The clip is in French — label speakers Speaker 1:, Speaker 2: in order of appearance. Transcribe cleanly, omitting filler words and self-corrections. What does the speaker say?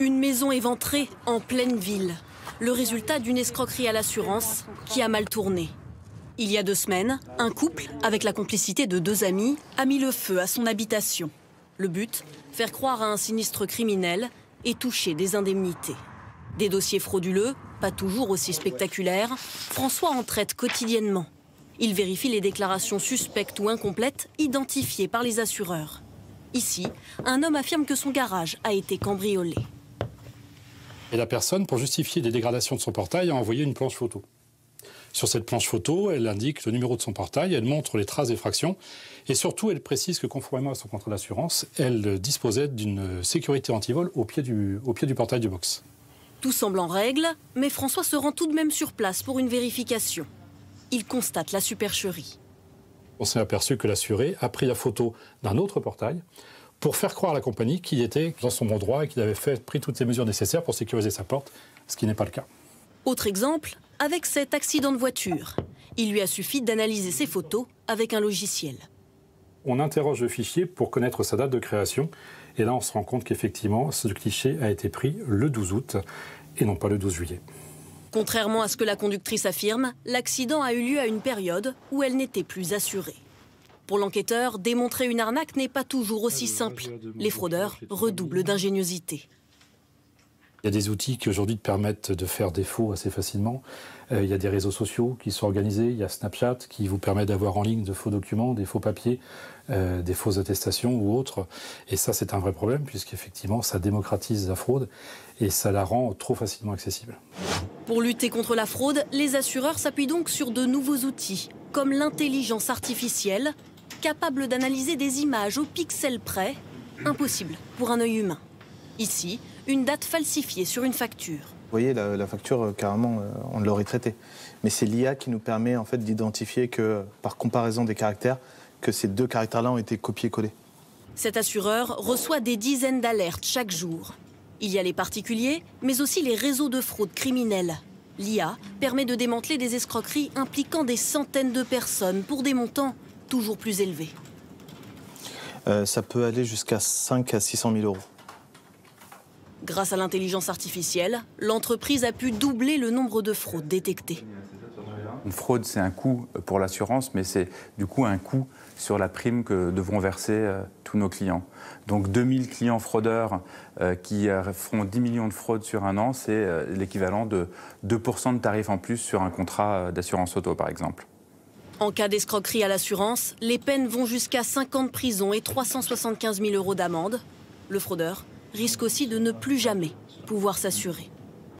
Speaker 1: Une maison éventrée en pleine ville. Le résultat d'une escroquerie à l'assurance qui a mal tourné. Il y a 2 semaines, un couple, avec la complicité de 2 amis, a mis le feu à son habitation. Le but, faire croire à un sinistre criminel et toucher des indemnités. Des dossiers frauduleux, pas toujours aussi spectaculaires, François en traite quotidiennement. Il vérifie les déclarations suspectes ou incomplètes identifiées par les assureurs. Ici, un homme affirme que son garage a été cambriolé.
Speaker 2: Et la personne, pour justifier des dégradations de son portail, a envoyé une planche photo. Sur cette planche photo, elle indique le numéro de son portail, elle montre les traces d'effraction et surtout, elle précise que conformément à son contrat d'assurance, elle disposait d'une sécurité anti-vol au pied du portail du box.
Speaker 1: Tout semble en règle, mais François se rend tout de même sur place pour une vérification. Il constate la supercherie.
Speaker 2: On s'est aperçu que l'assuré a pris la photo d'un autre portail pour faire croire à la compagnie qu'il était dans son bon droit et qu'il avait pris toutes les mesures nécessaires pour sécuriser sa porte, ce qui n'est pas le cas.
Speaker 1: Autre exemple, avec cet accident de voiture. Il lui a suffi d'analyser ses photos avec un logiciel.
Speaker 2: On interroge le fichier pour connaître sa date de création. Et là, on se rend compte qu'effectivement, ce cliché a été pris le 12 août et non pas le 12 juillet.
Speaker 1: Contrairement à ce que la conductrice affirme, l'accident a eu lieu à une période où elle n'était plus assurée. Pour l'enquêteur, démontrer une arnaque n'est pas toujours aussi simple. Les fraudeurs redoublent d'ingéniosité.
Speaker 2: Il y a des outils qui aujourd'hui te permettent de faire des faux assez facilement. Il y a des réseaux sociaux qui sont organisés. Il y a Snapchat qui vous permet d'avoir en ligne de faux documents, des faux papiers, des fausses attestations ou autres. Et ça, c'est un vrai problème puisqu'effectivement, ça démocratise la fraude et ça la rend trop facilement accessible.
Speaker 1: Pour lutter contre la fraude, les assureurs s'appuient donc sur de nouveaux outils, comme l'intelligence artificielle, capable d'analyser des images au pixel près, impossible pour un œil humain. Ici, une date falsifiée sur une facture.
Speaker 3: Vous voyez, la facture, carrément, on l'aurait traitée. Mais c'est l'IA qui nous permet en fait d'identifier que, par comparaison des caractères, que ces 2 caractères-là ont été copiés-collés.
Speaker 1: Cet assureur reçoit des dizaines d'alertes chaque jour. Il y a les particuliers, mais aussi les réseaux de fraude criminelle. L'IA permet de démanteler des escroqueries impliquant des centaines de personnes pour des montants toujours plus élevés.
Speaker 3: Ça peut aller jusqu'à 5 à 600 000 euros.
Speaker 1: Grâce à l'intelligence artificielle, l'entreprise a pu doubler le nombre de fraudes détectées.
Speaker 4: Une fraude, c'est un coût pour l'assurance, mais c'est du coup un coût sur la prime que devront verser tous nos clients. Donc 2000 clients fraudeurs qui feront 10 millions de fraudes sur un an, c'est l'équivalent de 2% de tarifs en plus sur un contrat d'assurance auto, par exemple.
Speaker 1: En cas d'escroquerie à l'assurance, les peines vont jusqu'à 5 ans de prison et 375 000 euros d'amende. Le fraudeur risque aussi de ne plus jamais pouvoir s'assurer.